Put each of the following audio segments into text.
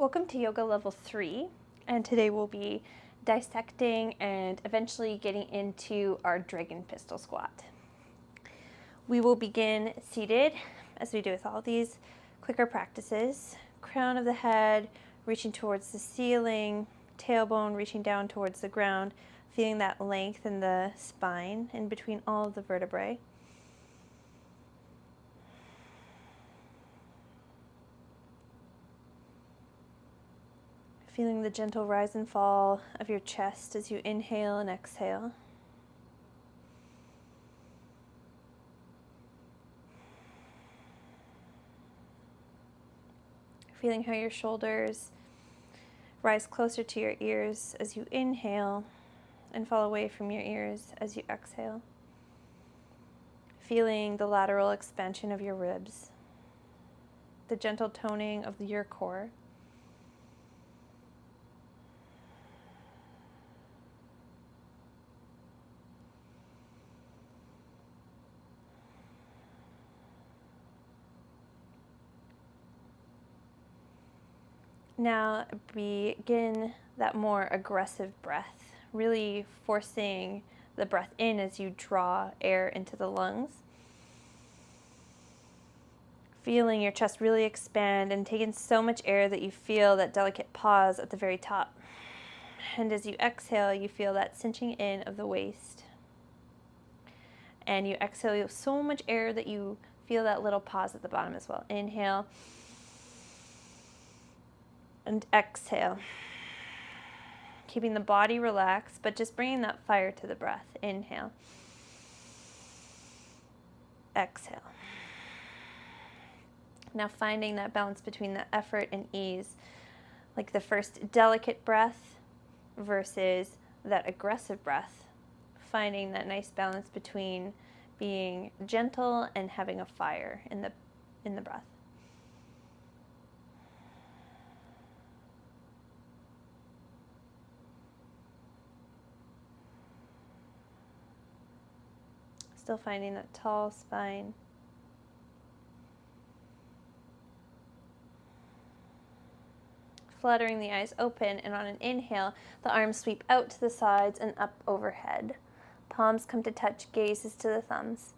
Welcome to Yoga Level 3, and today we'll be dissecting and eventually getting into our Dragon Pistol Squat. We will begin seated, as we do with all these quicker practices. Crown of the head reaching towards the ceiling, tailbone reaching down towards the ground, feeling that length in the spine in between all of the vertebrae. Feeling the gentle rise and fall of your chest as you inhale and exhale. Feeling how your shoulders rise closer to your ears as you inhale and fall away from your ears as you exhale. Feeling the lateral expansion of your ribs, the gentle toning of your core. Now begin that more aggressive breath, really forcing the breath in as you draw air into the lungs. Feeling your chest really expand and take in so much air that you feel that delicate pause at the very top. And as you exhale, you feel that cinching in of the waist. And you exhale with so much air that you feel that little pause at the bottom as well. Inhale. And exhale, keeping the body relaxed, but just bringing that fire to the breath. Inhale, exhale. Now finding that balance between the effort and ease, like the first delicate breath versus that aggressive breath. Finding that nice balance between being gentle and having a fire in the breath. Still finding that tall spine. Fluttering the eyes open, and on an inhale, the arms sweep out to the sides and up overhead. Palms come to touch, gazes to the thumbs.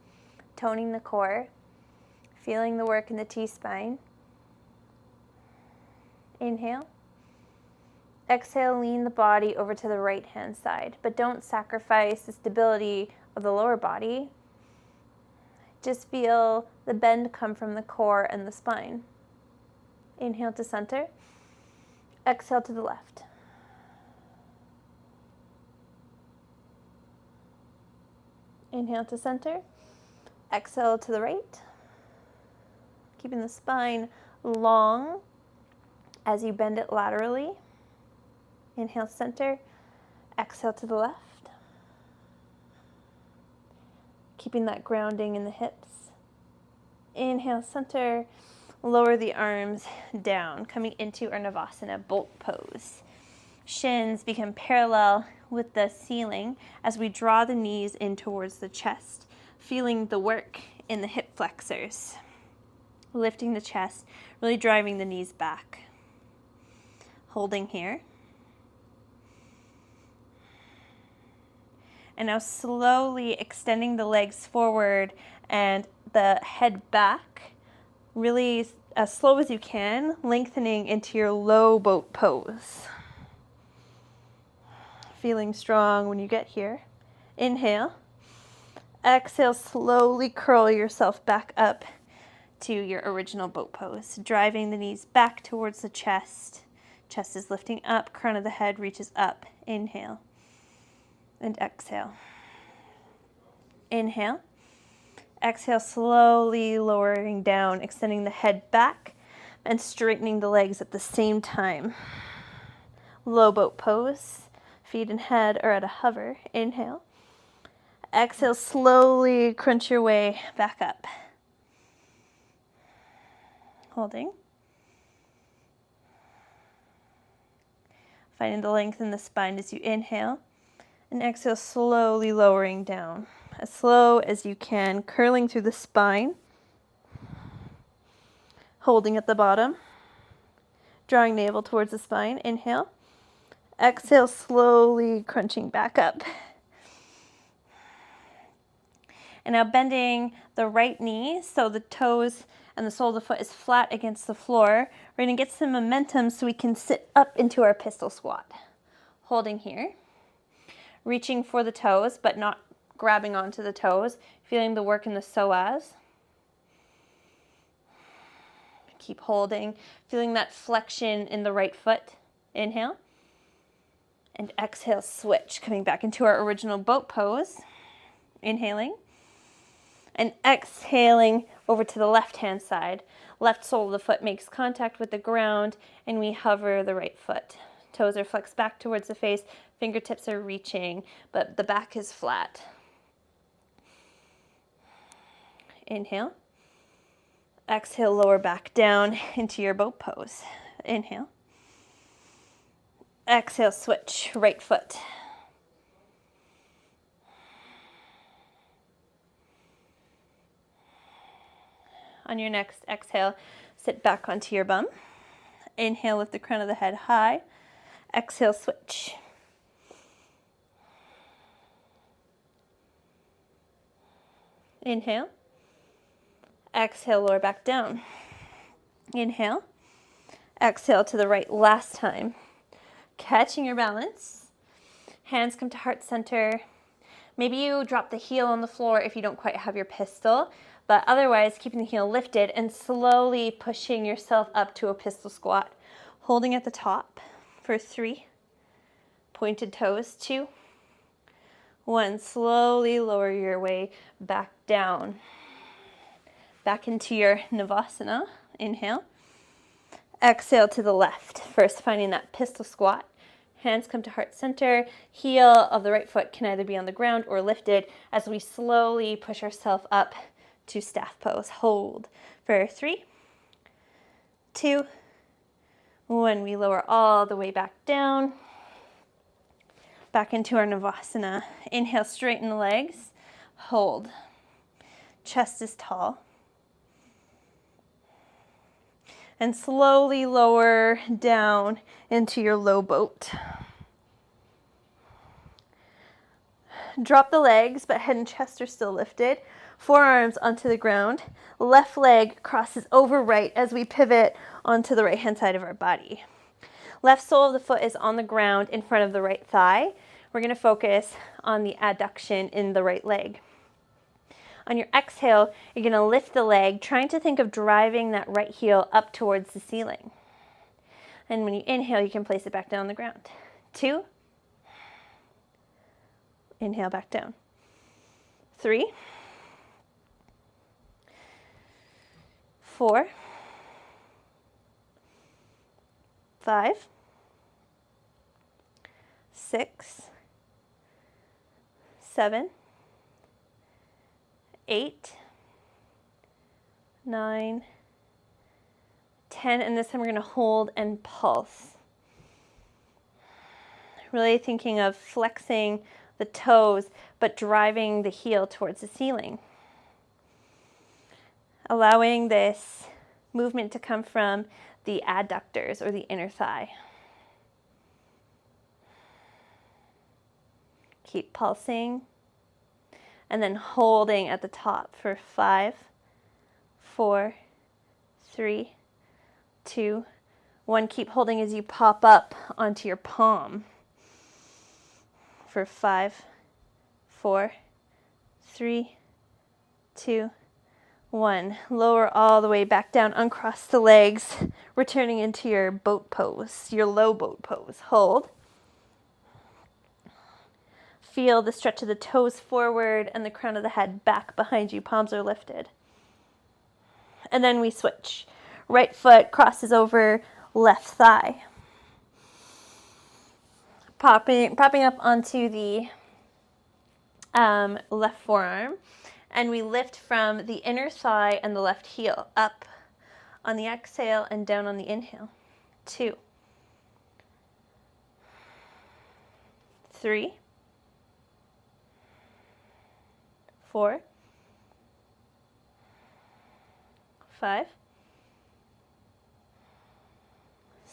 Toning the core, feeling the work in the T-spine. Inhale. Exhale, lean the body over to the right-hand side, but don't sacrifice the stability of the lower body. Just feel the bend come from the core and the spine. Inhale to center. Exhale to the left. Inhale to center. Exhale to the right. Keeping the spine long as you bend it laterally. Inhale, center. Exhale to the left. Keeping that grounding in the hips. Inhale, center. Lower the arms down, coming into our Navasana bolt pose. Shins become parallel with the ceiling as we draw the knees in towards the chest, feeling the work in the hip flexors. Lifting the chest, really driving the knees back. Holding here. And now slowly extending the legs forward and the head back, really as slow as you can, lengthening into your low boat pose. Feeling strong when you get here. Inhale. Exhale, slowly curl yourself back up to your original boat pose, driving the knees back towards the chest. Chest is lifting up, crown of the head reaches up. Inhale. And exhale. Inhale. Exhale, slowly lowering down, extending the head back and straightening the legs at the same time. Low boat pose. Feet and head are at a hover. Inhale. Exhale, slowly crunch your way back up. Holding. Finding the length in the spine as you inhale. And exhale, slowly lowering down. As slow as you can, curling through the spine. Holding at the bottom. drawing navel towards the spine. Inhale. Exhale, slowly crunching back up. And now bending the right knee so the toes and the sole of the foot is flat against the floor. We're going to get some momentum so we can sit up into our pistol squat. Holding here. Reaching for the toes, but not grabbing onto the toes. Feeling the work in the psoas. Keep holding. Feeling that flexion in the right foot. Inhale. And exhale, switch. Coming back into our original boat pose. Inhaling. And exhaling over to the left-hand side. Left sole of the foot makes contact with the ground, and we hover the right foot. Toes are flexed back towards the face. Fingertips are reaching, but the back is flat. Inhale. Exhale, lower back down into your boat pose. Inhale. Exhale, switch, right foot. On your next exhale, sit back onto your bum. Inhale, lift the crown of the head high. Exhale, switch. Inhale. Exhale, lower back down. Inhale. Exhale to the right last time. Catching your balance. Hands come to heart center. Maybe you drop the heel on the floor if you don't quite have your pistol, but otherwise keeping the heel lifted and slowly pushing yourself up to a pistol squat. Holding at the top for 3. Pointed toes, 2. 1. Slowly lower your way back down. Back into your Navasana. Inhale. Exhale to the left. First finding that pistol squat. Hands come to heart center. Heel of the right foot can either be on the ground or lifted as we slowly push ourselves up to staff pose. Hold for 3, 2, 1. We lower all the way back down. Back into our Navasana. Inhale, straighten the legs. Hold. Chest is tall. And slowly lower down into your low boat. Drop the legs, but head and chest are still lifted. Forearms onto the ground. Left leg crosses over right as we pivot onto the right-hand side of our body. Left sole of the foot is on the ground in front of the right thigh. We're going to focus on the adduction in the right leg. On your exhale, you're going to lift the leg, trying to think of driving that right heel up towards the ceiling. And when you inhale, you can place it back down on the ground. 2. Inhale, back down. 3. 4. 5. 6. 7. 8, 9, 10, and this time we're going to hold and pulse. Really thinking of flexing the toes, but driving the heel towards the ceiling. Allowing this movement to come from the adductors or the inner thigh. Keep pulsing. And then holding at the top for 5, 4, 3, 2, 1. Keep holding as you pop up onto your palm for 5, 4, 3, 2, 1. Lower all the way back down, uncross the legs, returning into your boat pose, your low boat pose. Hold. Feel the stretch of the toes forward and the crown of the head back behind you. Palms are lifted. And then we switch. Right foot crosses over left thigh. Popping up onto the left forearm. And we lift from the inner thigh and the left heel up on the exhale and down on the inhale. 2. 3. 4, 5,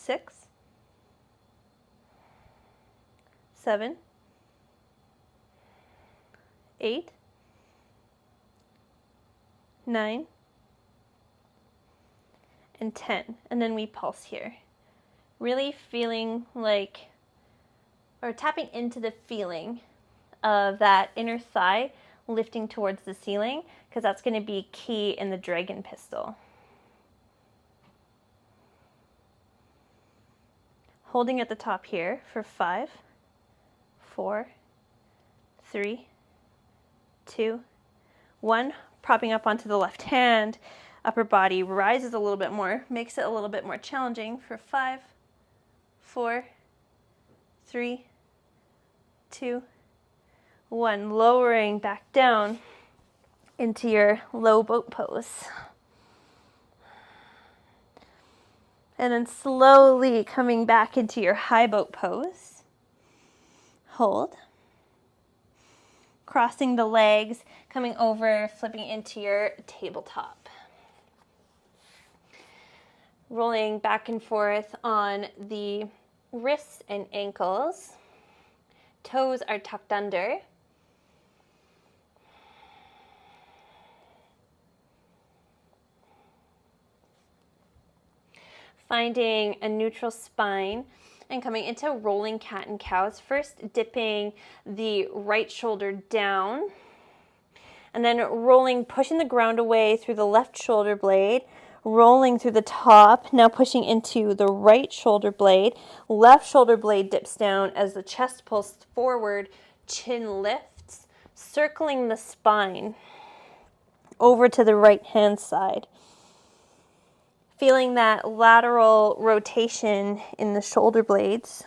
6, 7, 8, 9, and 10. And then we pulse here. Really feeling like, or tapping into the feeling of that inner thigh lifting towards the ceiling, because that's going to be key in the dragon pistol. Holding at the top here for 5, 4, 3, 2, 1. Propping up onto the left hand. Upper body rises a little bit more, makes it a little bit more challenging for 5, 4, 3, 2, 1. Lowering back down into your low boat pose. And then slowly coming back into your high boat pose. Hold. Crossing the legs, coming over, flipping into your tabletop. Rolling back and forth on the wrists and ankles. Toes are tucked under. Finding a neutral spine and coming into rolling cat and cows. First dipping the right shoulder down and then rolling, pushing the ground away through the left shoulder blade, rolling through the top, now pushing into the right shoulder blade. Left shoulder blade dips down as the chest pulls forward, chin lifts, circling the spine over to the right hand side. Feeling that lateral rotation in the shoulder blades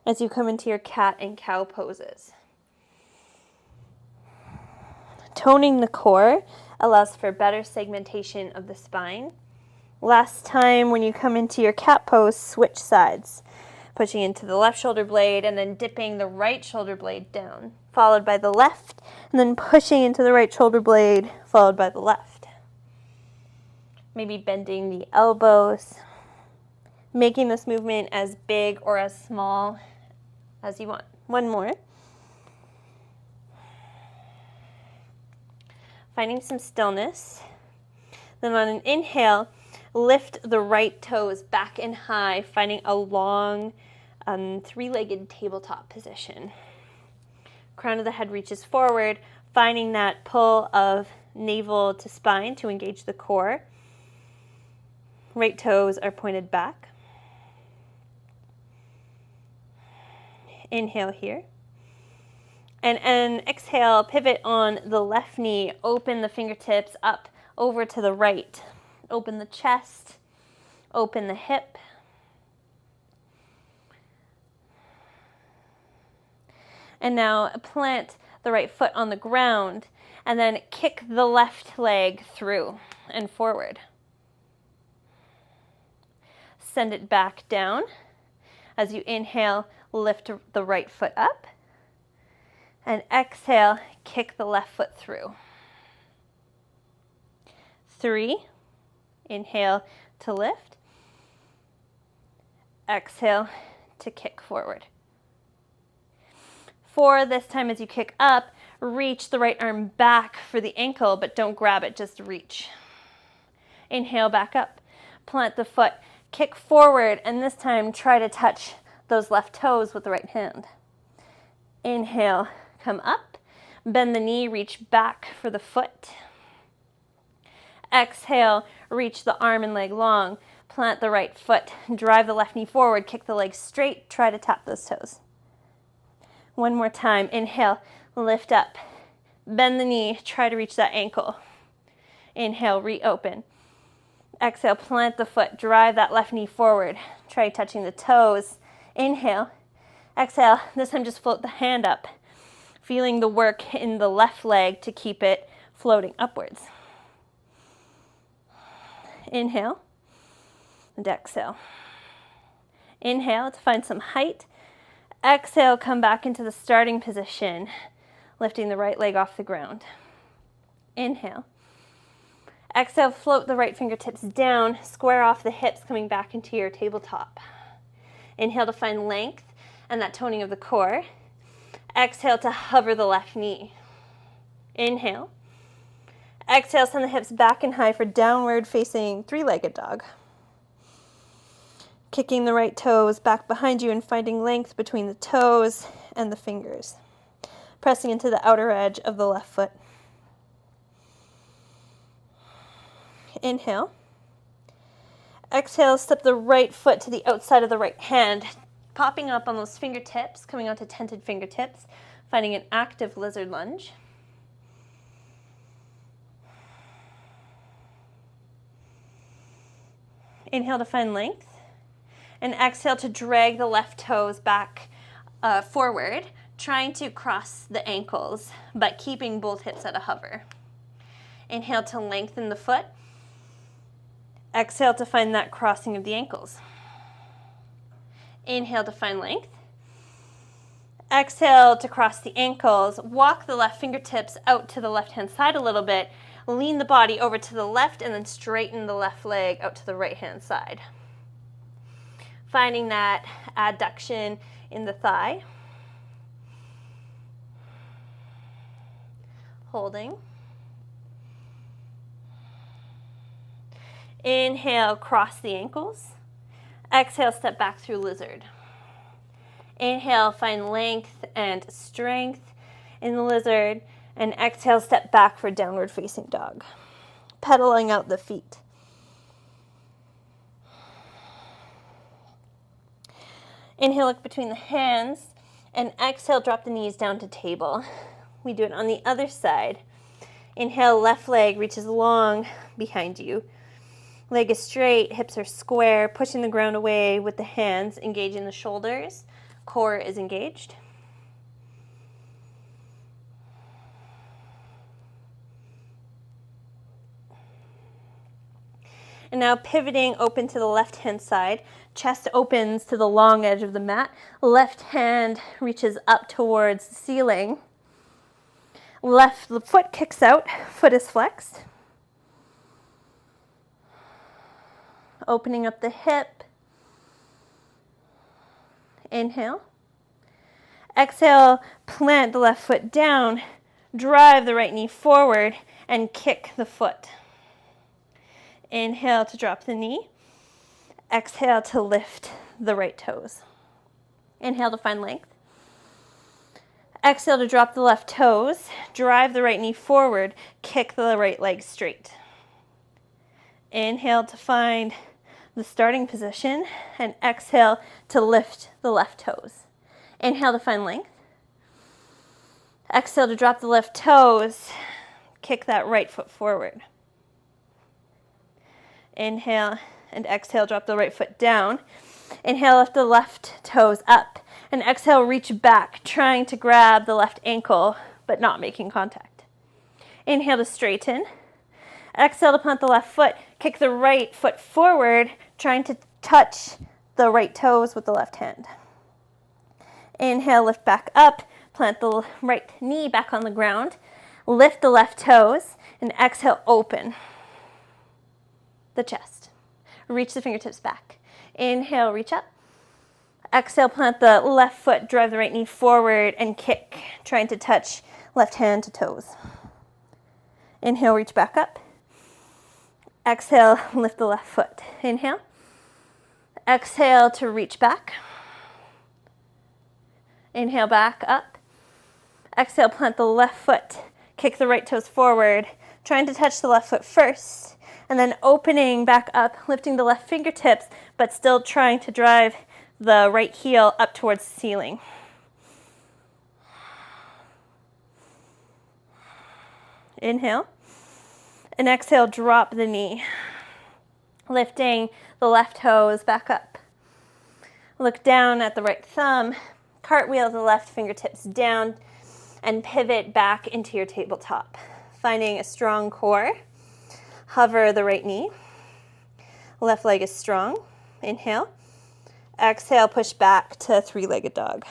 as you come into your cat and cow poses. Toning the core allows for better segmentation of the spine. Last time when you come into your cat pose, switch sides. Pushing into the left shoulder blade and then dipping the right shoulder blade down, followed by the left, and then pushing into the right shoulder blade, followed by the left. Maybe bending the elbows, making this movement as big or as small as you want. One more. Finding some stillness. Then on an inhale, lift the right toes back and high, finding a long three-legged tabletop position. Crown of the head reaches forward, finding that pull of navel to spine to engage the core. Right toes are pointed back. Inhale here. And exhale, pivot on the left knee. Open the fingertips up over to the right. Open the chest. Open the hip. And now plant the right foot on the ground and then kick the left leg through and forward. Send it back down. As you inhale, lift the right foot up. And exhale, kick the left foot through. 3, inhale to lift. Exhale to kick forward. 4, this time as you kick up, reach the right arm back for the ankle, but don't grab it, just reach. Inhale back up, plant the foot, kick forward, and this time try to touch those left toes with the right hand. Inhale, come up, bend the knee, reach back for the foot. Exhale, reach the arm and leg long, plant the right foot, drive the left knee forward, kick the leg straight, try to tap those toes. One more time, inhale, lift up, bend the knee, try to reach that ankle. Inhale, reopen. Exhale, plant the foot, drive that left knee forward. Try touching the toes. Inhale. Exhale, this time just float the hand up. Feeling the work in the left leg to keep it floating upwards. Inhale and exhale. Inhale to find some height. Exhale, come back into the starting position, lifting the right leg off the ground. Inhale. Exhale, float the right fingertips down, square off the hips, coming back into your tabletop. Inhale to find length and that toning of the core. Exhale to hover the left knee. Inhale. Exhale, send the hips back and high for downward facing three-legged dog. Kicking the right toes back behind you and finding length between the toes and the fingers. Pressing into the outer edge of the left foot. Inhale. Exhale, step the right foot to the outside of the right hand, popping up on those fingertips, coming onto tented fingertips, finding an active lizard lunge. Inhale to find length. And exhale to drag the left toes back forward, trying to cross the ankles, but keeping both hips at a hover. Inhale to lengthen the foot. Exhale to find that crossing of the ankles. Inhale to find length. Exhale to cross the ankles. Walk the left fingertips out to the left-hand side a little bit. Lean the body over to the left and then straighten the left leg out to the right-hand side. Finding that adduction in the thigh. Holding. Inhale, cross the ankles. Exhale, step back through lizard. Inhale, find length and strength in the lizard. And exhale, step back for downward facing dog. Pedaling out the feet. Inhale, look between the hands. And exhale, drop the knees down to table. We do it on the other side. Inhale, left leg reaches long behind you. Leg is straight, hips are square, pushing the ground away with the hands, engaging the shoulders. Core is engaged. And now pivoting open to the left-hand side. Chest opens to the long edge of the mat. Left hand reaches up towards the ceiling. Left foot kicks out, foot is flexed. Opening up the hip. Inhale. Exhale, plant the left foot down, drive the right knee forward, and kick the foot. Inhale to drop the knee. Exhale to lift the right toes. Inhale to find length. Exhale to drop the left toes, drive the right knee forward, kick the right leg straight. Inhale to find the starting position, and exhale to lift the left toes. Inhale to find length. Exhale to drop the left toes, kick that right foot forward. Inhale and exhale, drop the right foot down. Inhale, lift the left toes up. And exhale, reach back, trying to grab the left ankle, but not making contact. Inhale to straighten. Exhale to plant the left foot, kick the right foot forward, trying to touch the right toes with the left hand. Inhale, lift back up, plant the right knee back on the ground, lift the left toes, and exhale, open the chest. Reach the fingertips back. Inhale, reach up. Exhale, plant the left foot, drive the right knee forward, and kick, trying to touch left hand to toes. Inhale, reach back up. Exhale, lift the left foot. Inhale. Exhale to reach back. Inhale, back up. Exhale, plant the left foot. Kick the right toes forward, trying to touch the left foot first. And then opening back up, lifting the left fingertips, but still trying to drive the right heel up towards the ceiling. Inhale. And exhale, drop the knee. Lifting the left toes back up. Look down at the right thumb. Cartwheel the left fingertips down and pivot back into your tabletop. Finding a strong core. Hover the right knee. Left leg is strong. Inhale. Exhale, push back to three-legged dog.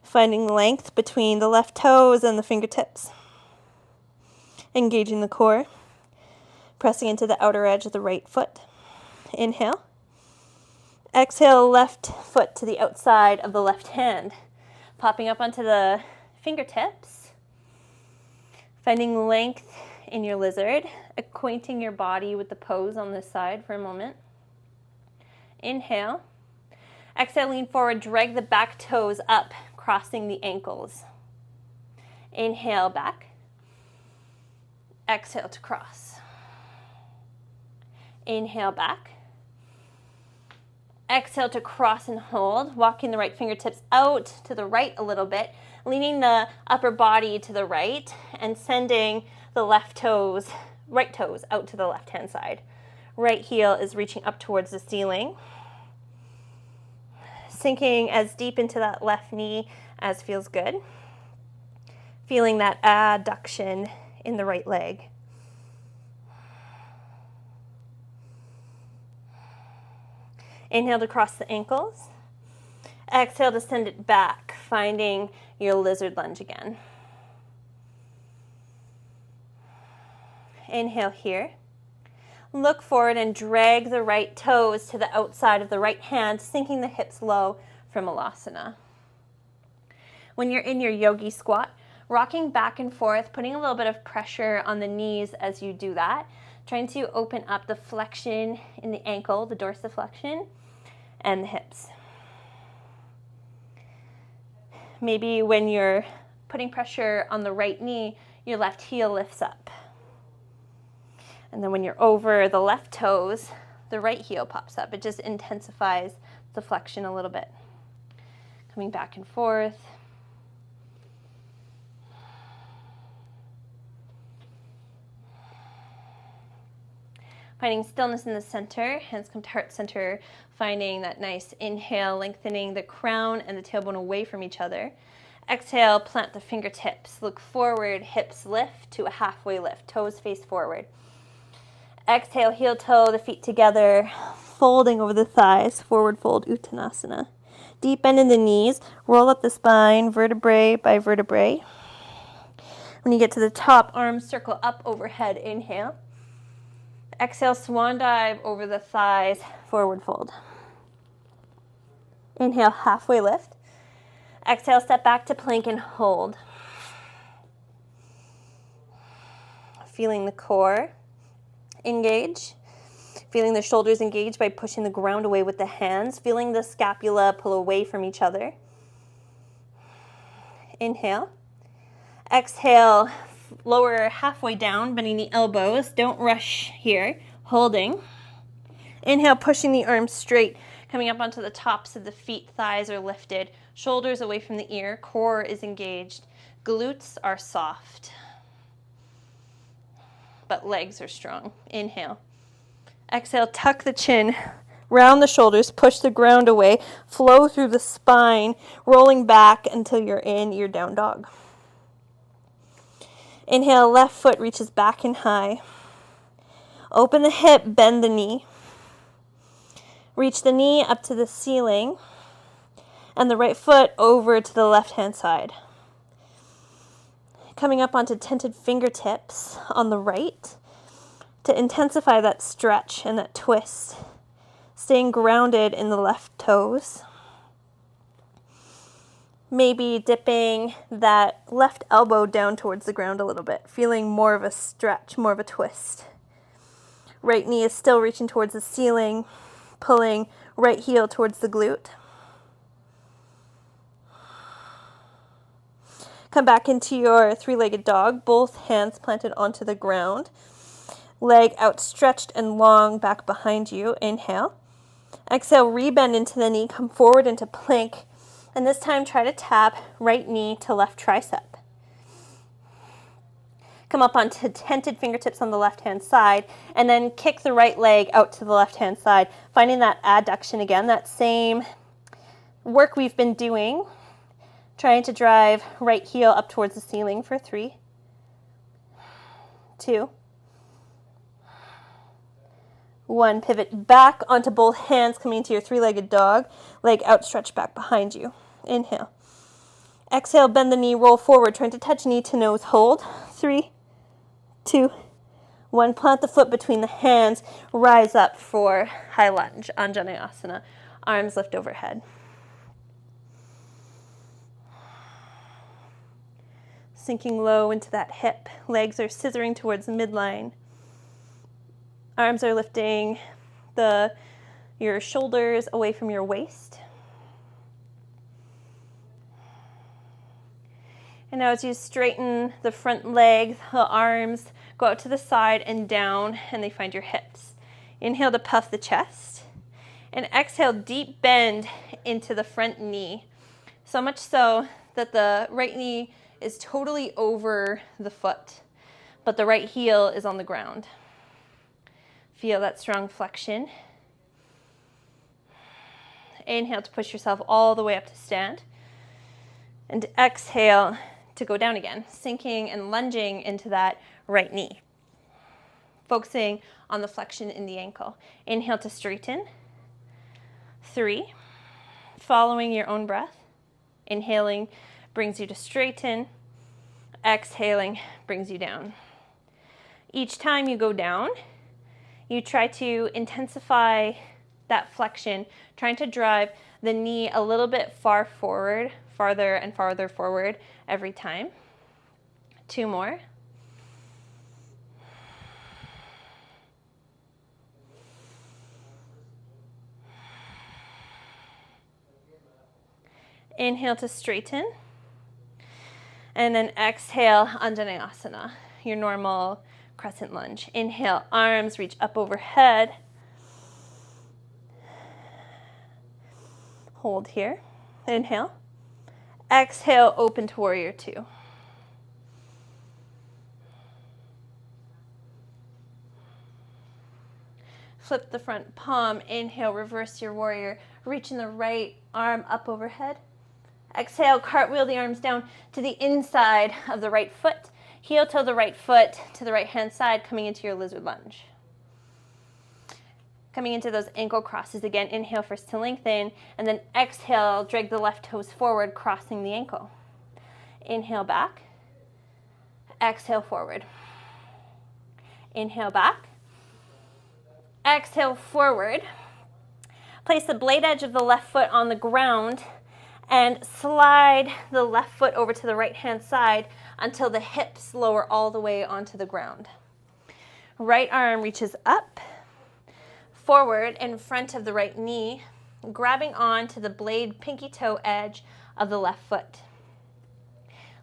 Finding length between the left toes and the fingertips. Engaging the core. pressing into the outer edge of the right foot. Inhale. Exhale, left foot to the outside of the left hand. Popping up onto the fingertips. Finding length in your lizard. Acquainting your body with the pose on this side for a moment. Inhale. Exhale, lean forward, drag the back toes up, crossing the ankles. Inhale, back. Exhale to cross. Inhale, back. Exhale to cross and hold, walking the right fingertips out to the right a little bit, leaning the upper body to the right and sending the right toes out to the left-hand side. Right heel is reaching up towards the ceiling. Sinking as deep into that left knee as feels good. Feeling that adduction in the right leg. Inhale to cross the ankles. Exhale to send it back, finding your lizard lunge again. Inhale here. Look forward and drag the right toes to the outside of the right hand, sinking the hips low from Malasana. When you're in your yogi squat, rocking back and forth, putting a little bit of pressure on the knees as you do that, trying to open up the flexion in the ankle, the dorsiflexion, and the hips. Maybe when you're putting pressure on the right knee, your left heel lifts up. And then when you're over the left toes, the right heel pops up. It just intensifies the flexion a little bit. Coming back and forth. Finding stillness in the center, hands come to heart center, finding that nice inhale, lengthening the crown and the tailbone away from each other. Exhale, plant the fingertips, look forward, hips lift to a halfway lift, toes face forward. Exhale, heel toe, the feet together, folding over the thighs, forward fold, Uttanasana. Deep bend in the knees, roll up the spine, vertebrae by vertebrae. When you get to the top, arms circle up overhead, inhale. Exhale, swan dive over the thighs, forward fold. Inhale, halfway lift. Exhale, step back to plank and hold. Feeling the core engage. Feeling the shoulders engage by pushing the ground away with the hands. Feeling the scapula pull away from each other. Inhale. Exhale, lower halfway down, bending the elbows. Don't rush here. Holding. Inhale, pushing the arms straight, coming up onto the tops of the feet. Thighs are lifted. Shoulders away from the ear. Core is engaged. Glutes are soft, but legs are strong. Inhale. Exhale, tuck the chin, round the shoulders, push the ground away, flow through the spine, rolling back until you're in your down dog. Inhale, left foot reaches back and high. Open the hip, bend the knee. Reach the knee up to the ceiling, and the right foot over to the left-hand side. Coming up onto tented fingertips on the right to intensify that stretch and that twist. Staying grounded in the left toes. Maybe dipping that left elbow down towards the ground a little bit, feeling more of a stretch, more of a twist. Right knee is still reaching towards the ceiling, pulling right heel towards the glute. Come back into your three-legged dog, both hands planted onto the ground. Leg outstretched and long back behind you. Inhale. Exhale, rebend into the knee, come forward into plank. And this time try to tap right knee to left tricep. Come up onto tented fingertips on the left-hand side, and then kick the right leg out to the left-hand side, finding that adduction again, that same work we've been doing. Trying to drive right heel up towards the ceiling for 3, 2, 1. Pivot back onto both hands, coming into your three-legged dog. Leg outstretched back behind you. Inhale. Exhale, bend the knee, roll forward, trying to touch knee to nose. Hold. 3, 2, One, plant the foot between the hands, rise up for high lunge, Anjaneyasana. Arms lift overhead. Sinking low into that hip. Legs are scissoring towards midline. Arms are lifting your shoulders away from your waist. And now as you straighten the front leg, the arms go out to the side and down, and they find your hips. Inhale to puff the chest. And exhale, deep bend into the front knee. So much so that the right knee is totally over the foot, but the right heel is on the ground. Feel that strong flexion. Inhale to push yourself all the way up to stand. And exhale to go down again, sinking and lunging into that right knee. Focusing on the flexion in the ankle. Inhale to straighten. 3. Following your own breath. Inhaling brings you to straighten. Exhaling brings you down. Each time you go down, you try to intensify that flexion, trying to drive the knee a little bit farther and farther forward every time. 2 more. Inhale to straighten. And then exhale, Anjaneyasana, your normal crescent lunge. Inhale, arms reach up overhead. Hold here. Inhale. Exhale, open to warrior 2. Flip the front palm. Inhale, reverse your warrior. Reaching the right arm up overhead. Exhale, cartwheel the arms down to the inside of the right foot. Heel toe the right foot to the right hand side, coming into your lizard lunge. Coming into those ankle crosses again. Inhale first to lengthen, and then exhale, drag the left toes forward, crossing the ankle. Inhale back. Exhale forward. Inhale back. Exhale forward. Place the blade edge of the left foot on the ground and slide the left foot over to the right hand side until the hips lower all the way onto the ground. Right arm reaches up, forward in front of the right knee, grabbing on to the blade pinky toe edge of the left foot.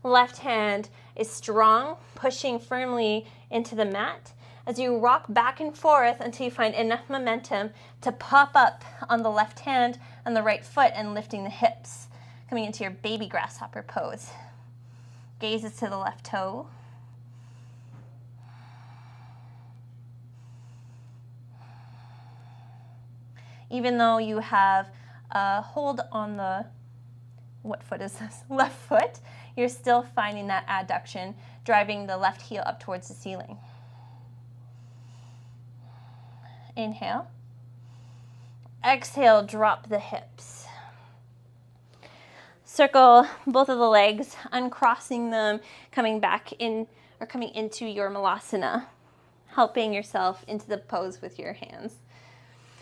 Left hand is strong, pushing firmly into the mat as you rock back and forth until you find enough momentum to pop up on the left hand and the right foot and lifting the hips, coming into your baby grasshopper pose. Gazes to the left toe. Even though you have a hold on the, what foot is this? Left foot, you're still finding that adduction, driving the left heel up towards the ceiling. Inhale. Exhale, drop the hips. Circle both of the legs, uncrossing them, coming back in or coming into your malasana, helping yourself into the pose with your hands.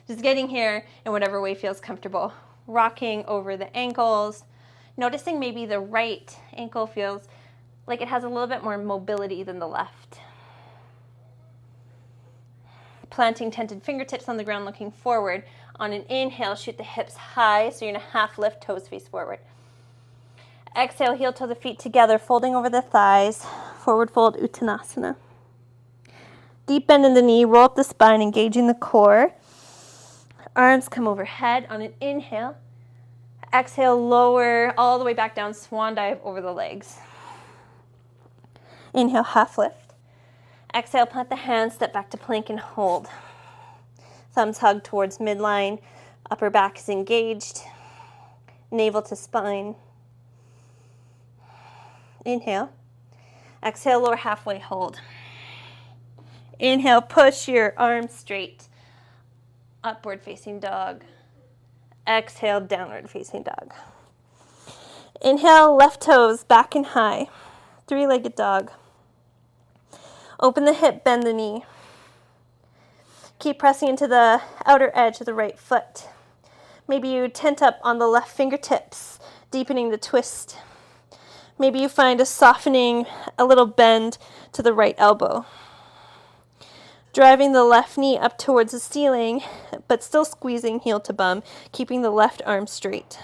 Just getting here in whatever way feels comfortable. Rocking over the ankles, noticing maybe the right ankle feels like it has a little bit more mobility than the left. Planting tented fingertips on the ground, looking forward. On an inhale, shoot the hips high, so you're gonna half lift, toes face forward. Exhale, heel toe the feet together, folding over the thighs, forward fold Uttanasana. Deep bend in the knee, roll up the spine, engaging the core. Arms come overhead on an inhale. Exhale, lower all the way back down, swan dive over the legs. Inhale, half lift. Exhale, plant the hands, step back to plank and hold. Thumbs hug towards midline, upper back is engaged, navel to spine. Inhale. Exhale, lower halfway hold. Inhale, push your arms straight. Upward facing dog. Exhale, downward facing dog. Inhale, left toes back and high. 3-legged dog. Open the hip, bend the knee. Keep pressing into the outer edge of the right foot. Maybe you tent up on the left fingertips, deepening the twist. Maybe you find a softening, a little bend to the right elbow. Driving the left knee up towards the ceiling, but still squeezing heel to bum, keeping the left arm straight.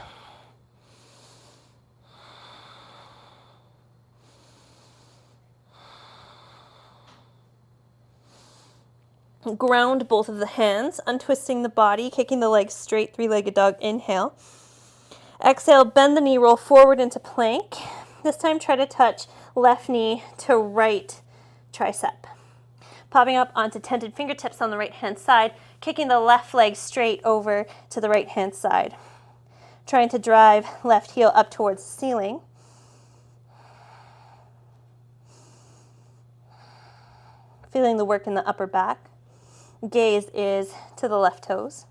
Ground both of the hands, untwisting the body, kicking the legs straight, three-legged dog. Inhale. Exhale, bend the knee, roll forward into plank. This time try to touch left knee to right tricep. Popping up onto tented fingertips on the right-hand side, kicking the left leg straight over to the right-hand side. Trying to drive left heel up towards the ceiling. Feeling the work in the upper back. Gaze is to the left toes.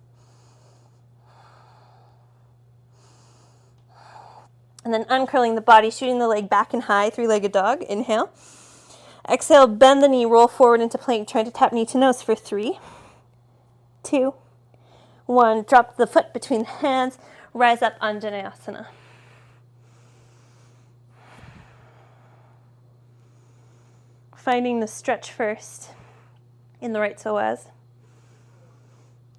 And then uncurling the body, shooting the leg back and high, three-legged dog. Inhale. Exhale, bend the knee, roll forward into plank, trying to tap knee to nose for 3, 2, 1. Drop the foot between the hands, rise up Anjaneyasana. Finding the stretch first in the right psoas.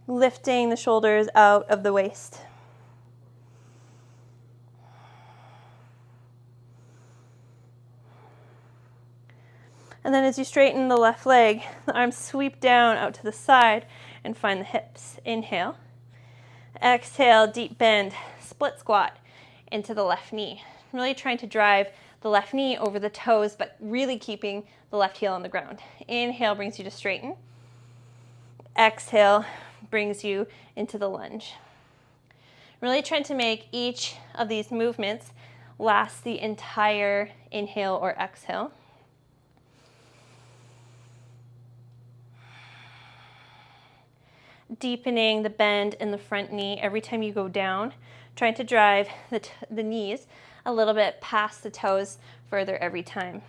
Lifting the shoulders out of the waist. And then as you straighten the left leg, the arms sweep down out to the side and find the hips. Inhale. Exhale, deep bend, split squat into the left knee. Really trying to drive the left knee over the toes, but really keeping the left heel on the ground. Inhale brings you to straighten. Exhale brings you into the lunge. Really trying to make each of these movements last the entire inhale or exhale. Deepening the bend in the front knee every time you go down, trying to drive the knees a little bit past the toes further every time.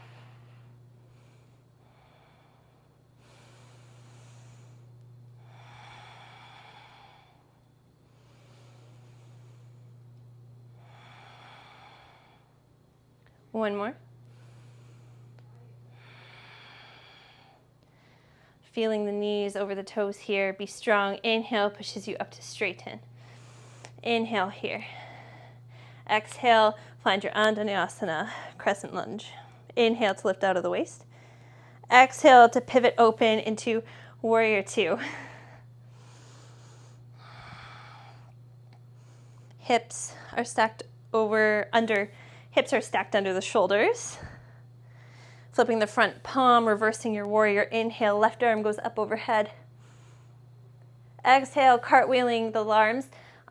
One more. Feeling the knees over the toes here. Be strong. Inhale pushes you up to straighten. Inhale here. Exhale, find your Anjaneyasana, crescent lunge. Inhale to lift out of the waist. Exhale to pivot open into warrior 2. Hips are stacked hips are stacked under the shoulders. Flipping the front palm, reversing your warrior. Inhale, left arm goes up overhead. Exhale, cartwheeling the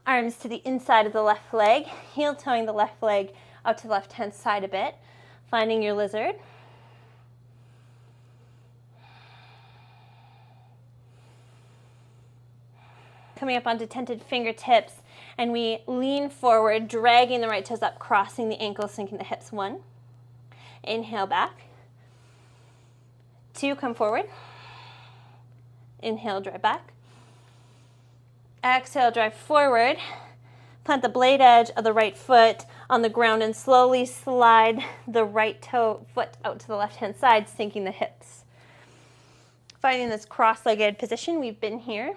arms to the inside of the left leg, heel toeing the left leg out to the left-hand side a bit, finding your lizard. Coming up onto tented fingertips, and we lean forward, dragging the right toes up, crossing the ankles, sinking the hips. 1. Inhale back. 2, come forward. Inhale, drive back. Exhale, drive forward. Plant the blade edge of the right foot on the ground and slowly slide the right foot out to the left-hand side, sinking the hips. Finding this cross-legged position, we've been here.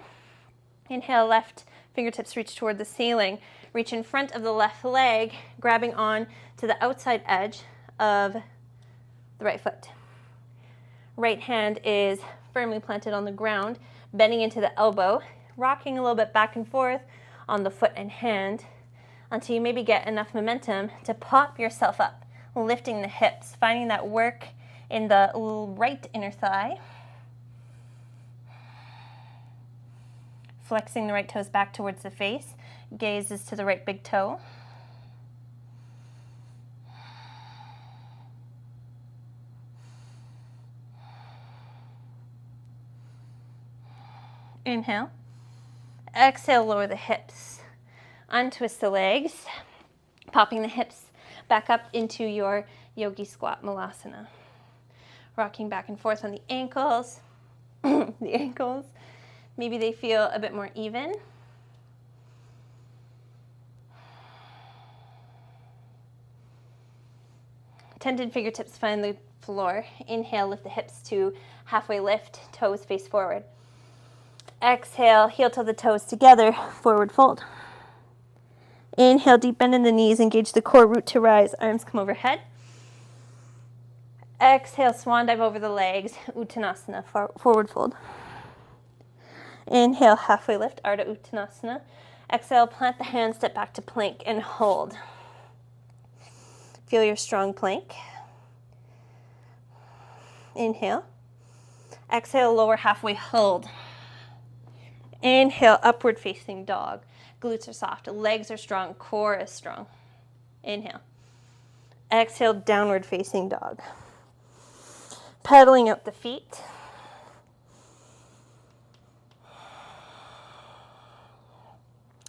Inhale, left fingertips reach toward the ceiling. Reach in front of the left leg, grabbing on to the outside edge of the right foot. Right hand is firmly planted on the ground, bending into the elbow, rocking a little bit back and forth on the foot and hand until you maybe get enough momentum to pop yourself up, lifting the hips, finding that work in the right inner thigh. Flexing the right toes back towards the face, gaze is to the right big toe. Inhale. Exhale, lower the hips. Untwist the legs, popping the hips back up into your yogi squat malasana. Rocking back and forth on the ankles, Maybe they feel a bit more even. Tented fingertips find the floor. Inhale, lift the hips to halfway lift, toes face forward. Exhale, heel to the toes together, forward fold. Inhale, deep bend in the knees, engage the core, root to rise, arms come overhead. Exhale, swan dive over the legs, Uttanasana, forward fold. Inhale, halfway lift, Ardha Uttanasana. Exhale, plant the hands, step back to plank and hold. Feel your strong plank. Inhale. Exhale, lower halfway, hold. Inhale, upward facing dog. Glutes are soft, legs are strong, core is strong. Inhale. Exhale, downward facing dog. Pedaling out the feet.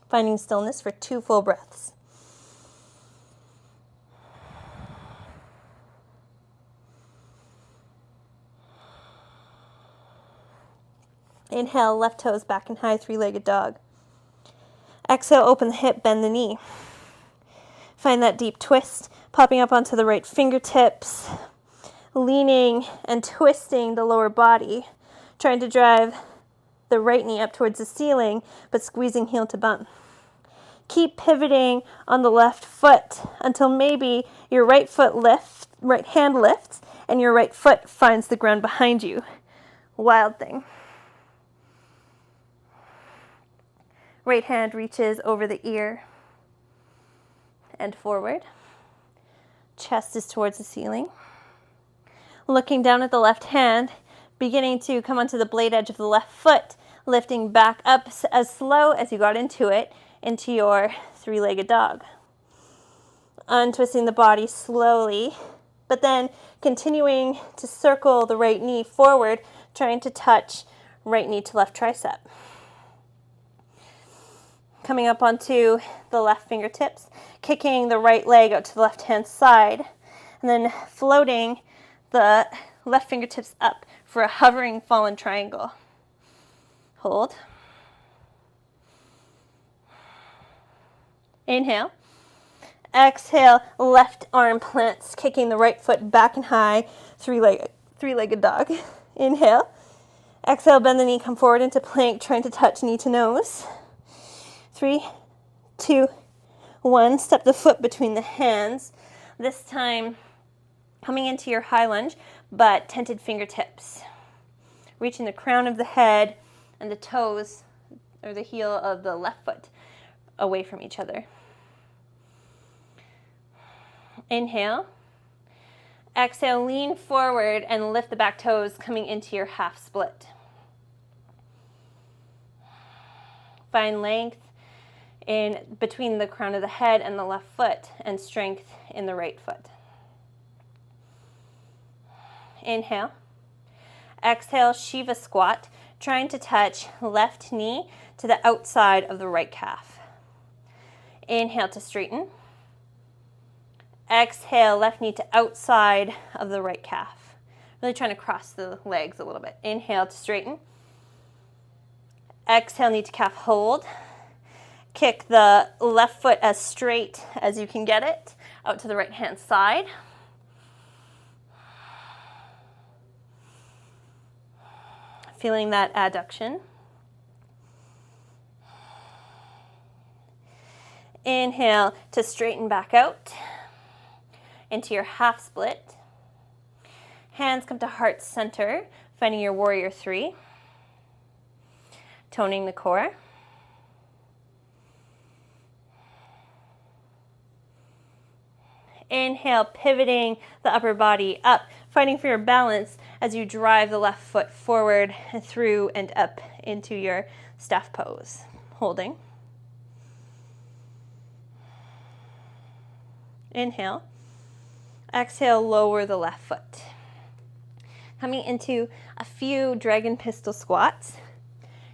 Finding stillness for 2 full breaths. Inhale, left toes back and high, 3-legged dog. Exhale, open the hip, bend the knee. Find that deep twist, popping up onto the right fingertips, leaning and twisting the lower body, trying to drive the right knee up towards the ceiling, but squeezing heel to bum. Keep pivoting on the left foot until maybe your right hand lifts, and your right foot finds the ground behind you. Wild thing. Right hand reaches over the ear and forward. Chest is towards the ceiling. Looking down at the left hand, beginning to come onto the blade edge of the left foot, lifting back up as slow as you got into it, into your 3-legged dog. Untwisting the body slowly, but then continuing to circle the right knee forward, trying to touch right knee to left tricep. Coming up onto the left fingertips, kicking the right leg out to the left-hand side, and then floating the left fingertips up for a hovering fallen triangle. Hold. Inhale. Exhale, left arm plants, kicking the right foot back and high, 3-legged dog. Inhale. Exhale, bend the knee, come forward into plank, trying to touch knee to nose. 3, 2, 1. Step the foot between the hands. This time coming into your high lunge, but tented fingertips. Reaching the crown of the head and the toes, or the heel of the left foot, away from each other. Inhale. Exhale, lean forward and lift the back toes, coming into your half split. Find length in between the crown of the head and the left foot, and strength in the right foot. Inhale. Exhale, Shiva squat, trying to touch left knee to the outside of the right calf. Inhale to straighten. Exhale, left knee to outside of the right calf. Really trying to cross the legs a little bit. Inhale to straighten. Exhale, knee to calf, hold. Kick the left foot as straight as you can get it, out to the right-hand side. Feeling that adduction. Inhale to straighten back out into your half split. Hands come to heart center, finding your warrior 3. Toning the core. Inhale, pivoting the upper body up, fighting for your balance as you drive the left foot forward and through and up into your staff pose. Holding. Inhale. Exhale, lower the left foot. Coming into a few dragon pistol squats.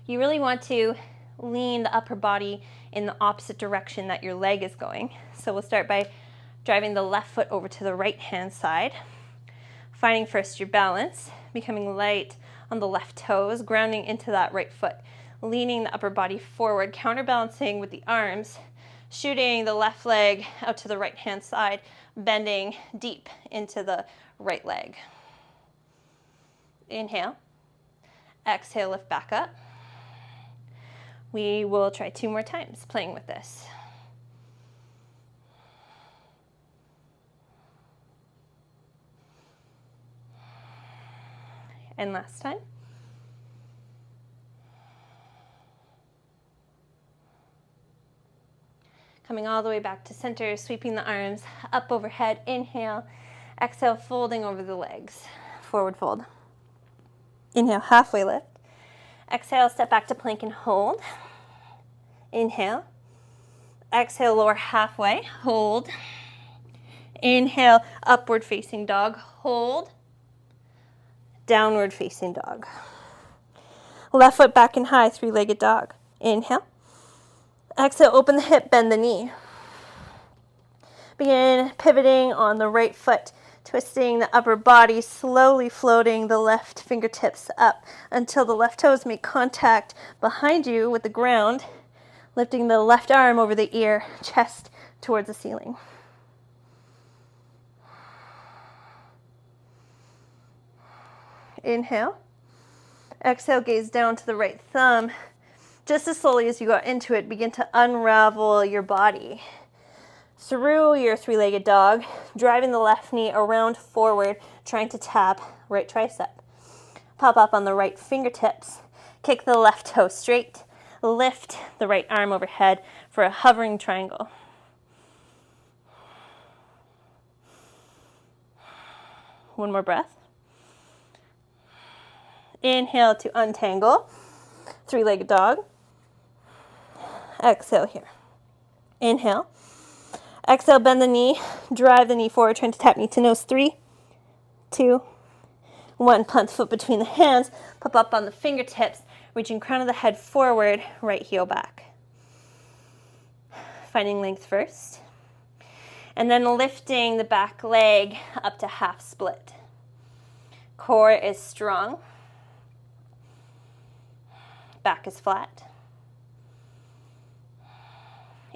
You really want to lean the upper body in the opposite direction that your leg is going. So we'll start by driving the left foot over to the right-hand side. Finding first your balance, becoming light on the left toes, grounding into that right foot. leaning the upper body forward, counterbalancing with the arms, shooting the left leg out to the right-hand side, bending deep into the right leg. Inhale. Exhale, lift back up. We will try 2 more times playing with this. And last time. Coming all the way back to center, sweeping the arms up overhead. Inhale. Exhale, folding over the legs. Forward fold. Inhale, halfway lift. Exhale, step back to plank and hold. Inhale. Exhale, lower halfway. Hold. Inhale, upward facing dog. Hold. Downward facing dog. Left foot back and high, 3-legged dog. Inhale. Exhale, open the hip, bend the knee. Begin pivoting on the right foot, twisting the upper body, slowly floating the left fingertips up until the left toes make contact behind you with the ground, lifting the left arm over the ear, chest towards the ceiling. Inhale. Exhale, gaze down to the right thumb. Just as slowly as you got into it, begin to unravel your body through your 3-legged dog, driving the left knee around forward, trying to tap right tricep. Pop up on the right fingertips. Kick the left toe straight. Lift the right arm overhead for a hovering triangle. One more breath. Inhale to untangle. 3-legged dog. Exhale here. Inhale. Exhale, bend the knee. Drive the knee forward, trying to tap knee to nose. 3, 2, 1. Plant the foot between the hands. Pop up on the fingertips. Reaching crown of the head forward, right heel back. Finding length first. And then lifting the back leg up to half split. Core is strong. Back is flat.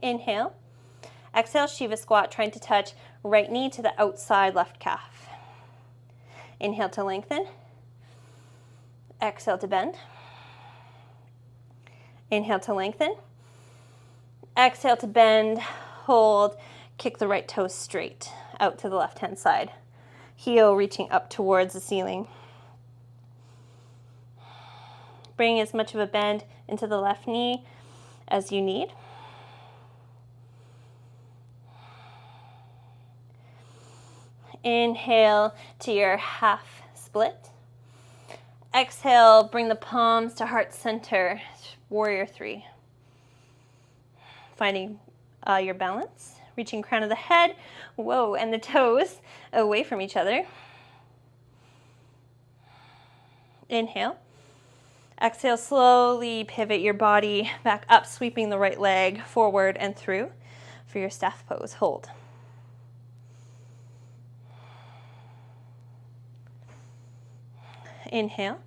Inhale. Exhale, Shiva squat, trying to touch right knee to the outside left calf. Inhale to lengthen. Exhale to bend. Inhale to lengthen. Exhale to bend. Hold. Kick the right toes straight out to the left-hand side. Heel reaching up towards the ceiling. Bring as much of a bend into the left knee as you need. Inhale to your half split. Exhale, bring the palms to heart center, warrior 3. Finding your balance, reaching crown of the head, whoa, and the toes away from each other. Inhale. Exhale, slowly pivot your body back up, sweeping the right leg forward and through for your staff pose. Hold. Inhale.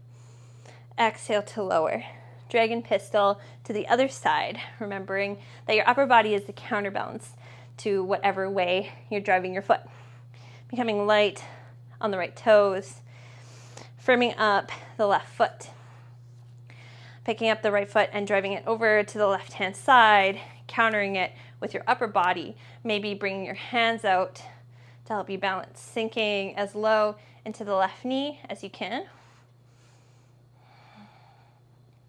Exhale to lower. Dragon pistol to the other side, remembering that your upper body is the counterbalance to whatever way you're driving your foot. Becoming light on the right toes, firming up the left foot. Picking up the right foot and driving it over to the left-hand side, countering it with your upper body, maybe bringing your hands out to help you balance, sinking as low into the left knee as you can.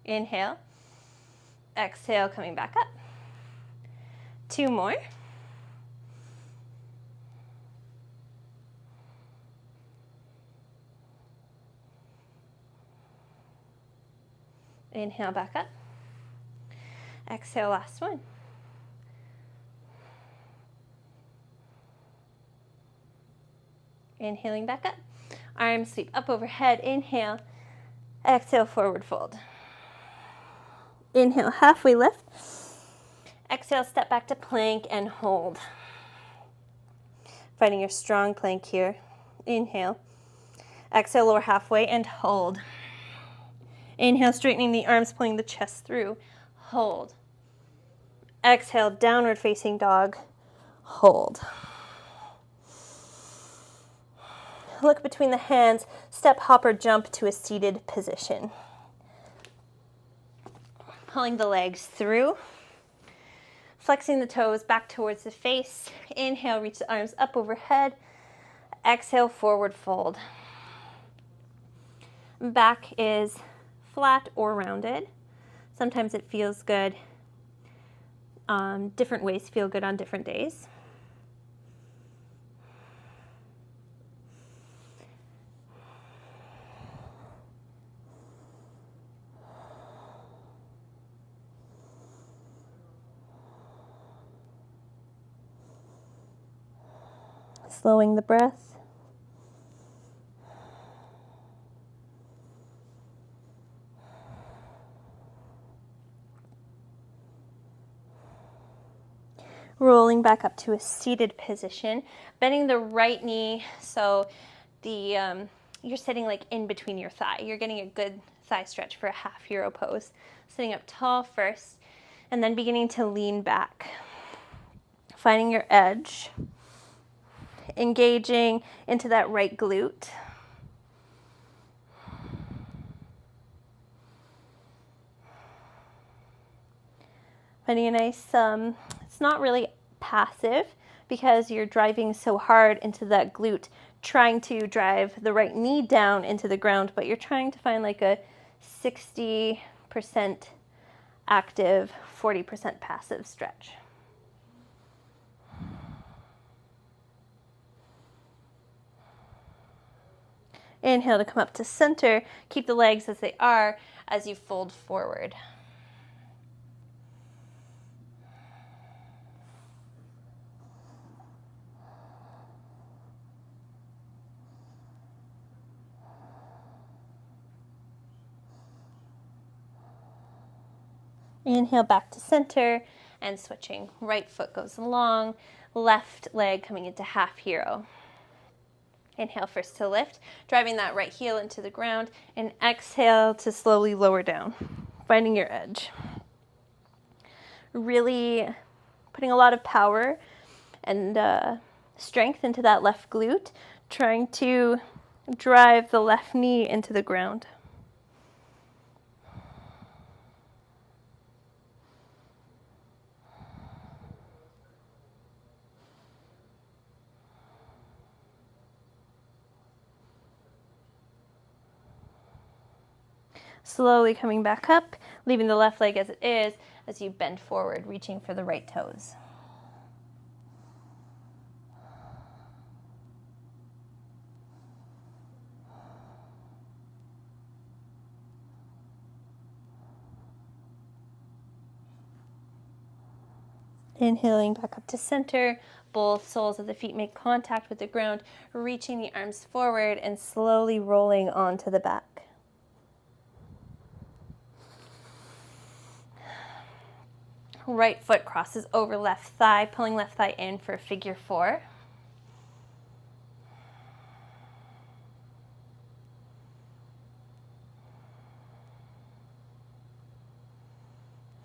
Inhale. Exhale, coming back up. 2 more. Inhale, back up. Exhale, last one. Inhaling back up. Arms sweep up overhead. Inhale. Exhale, forward fold. Inhale, halfway lift. Exhale, step back to plank and hold. Finding your strong plank here. Inhale. Exhale, lower halfway and hold. Inhale, straightening the arms, pulling the chest through. Hold. Exhale, downward facing dog. Hold. Look between the hands, step, hop, or jump to a seated position. Pulling the legs through. Flexing the toes back towards the face. Inhale, reach the arms up overhead. Exhale, forward fold. Back is flat or rounded. Sometimes it feels good. Different ways feel good on different days. Slowing the breath. Rolling back up to a seated position, bending the right knee so you're sitting like in between your thigh. You're getting a good thigh stretch for a half hero pose. Sitting up tall first, and then beginning to lean back. Finding your edge. Engaging into that right glute. Finding a nice, it's not really passive because you're driving so hard into that glute, trying to drive the right knee down into the ground, but you're trying to find like a 60% active, 40% passive stretch. Inhale to come up to center. Keep the legs as they are as you fold forward. Inhale back to center and switching. Right foot goes long, left leg coming into half hero. Inhale first to lift, driving that right heel into the ground, and exhale to slowly lower down, finding your edge. Really putting a lot of power and strength into that left glute, trying to drive the left knee into the ground. Slowly coming back up, leaving the left leg as it is as you bend forward, reaching for the right toes. Inhaling back up to center, both soles of the feet make contact with the ground, reaching the arms forward and slowly rolling onto the back. Right foot crosses over left thigh, pulling left thigh in for a figure four.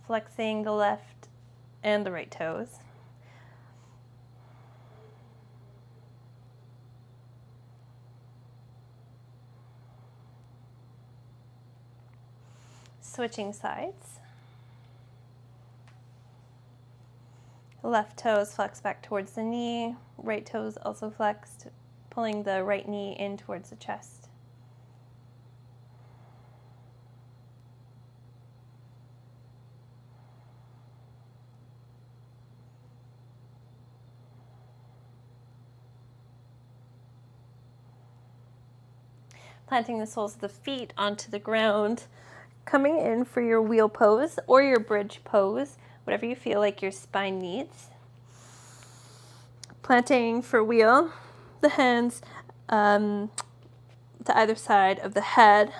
Flexing the left and the right toes. Switching sides. Left toes flex back towards the knee, right toes also flexed, pulling the right knee in towards the chest. Planting the soles of the feet onto the ground, coming in for your wheel pose or your bridge pose, whatever you feel like your spine needs. Planting for wheel, the hands to either side of the head,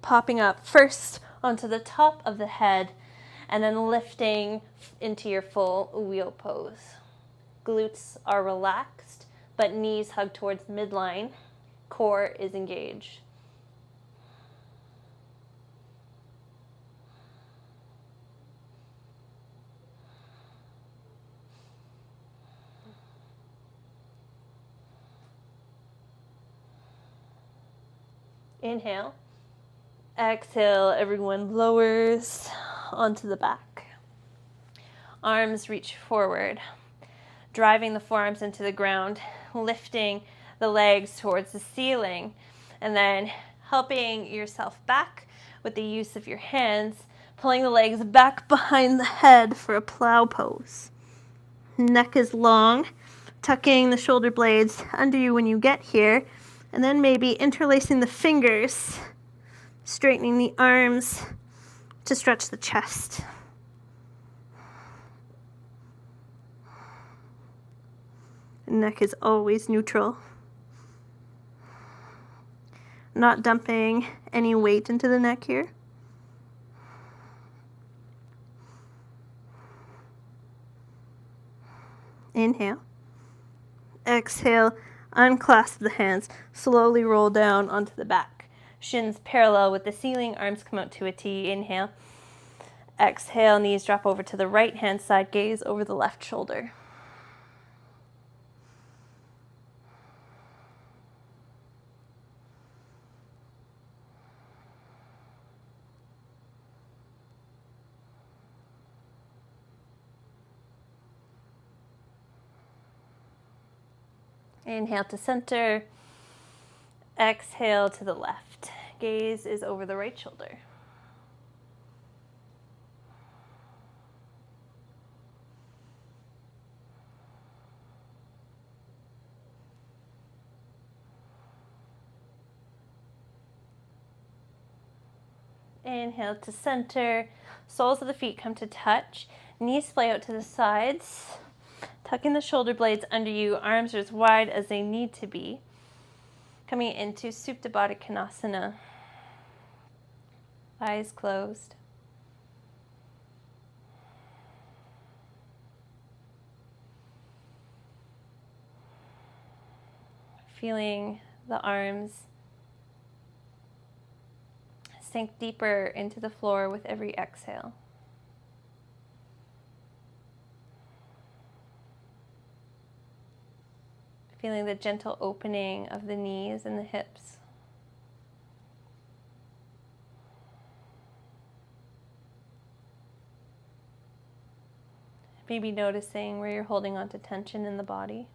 popping up first onto the top of the head, and then lifting into your full wheel pose. Glutes are relaxed, but knees hug towards midline. Core is engaged. Inhale. Exhale, everyone lowers onto the back. Arms reach forward, driving the forearms into the ground, lifting the legs towards the ceiling, and then helping yourself back with the use of your hands, pulling the legs back behind the head for a plow pose. Neck is long, tucking the shoulder blades under you when you get here, and then maybe interlacing the fingers, straightening the arms to stretch the chest. Neck is always neutral. Not dumping any weight into the neck here. Inhale. Exhale, unclasp the hands, slowly roll down onto the back. Shins parallel with the ceiling, arms come out to a T. Inhale. Exhale, knees drop over to the right hand side, gaze over the left shoulder. Inhale to center. Exhale to the left. Gaze is over the right shoulder. Inhale to center. Soles of the feet come to touch. Knees splay out to the sides. Tucking the shoulder blades under you. Arms are as wide as they need to be. Coming into Supta Baddha Konasana. Eyes closed. Feeling the arms sink deeper into the floor with every exhale. Feeling the gentle opening of the knees and the hips. Maybe noticing where you're holding on to tension in the body.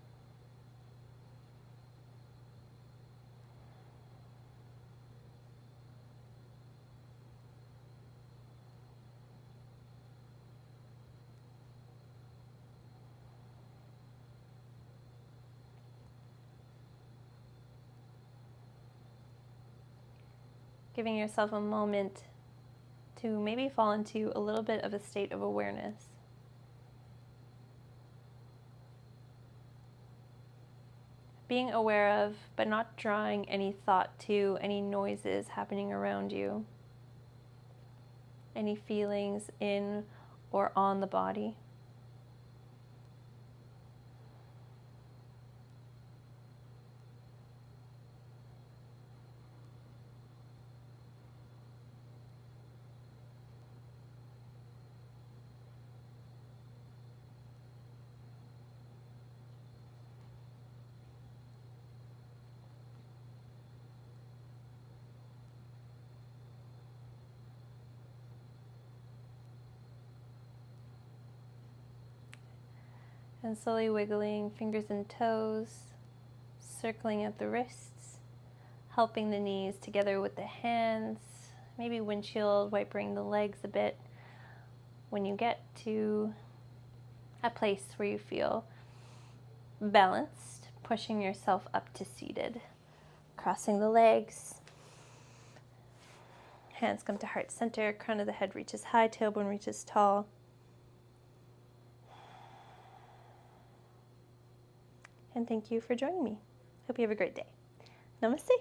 Giving yourself a moment to maybe fall into a little bit of a state of awareness. Being aware of, but not drawing any thought to any noises happening around you, any feelings in or on the body. And slowly wiggling fingers and toes, circling at the wrists, helping the knees together with the hands, maybe windshield wipering the legs a bit when you get to a place where you feel balanced, pushing yourself up to seated, crossing the legs, hands come to heart center, crown of the head reaches high, tailbone reaches tall. And thank you for joining me. Hope you have a great day. Namaste.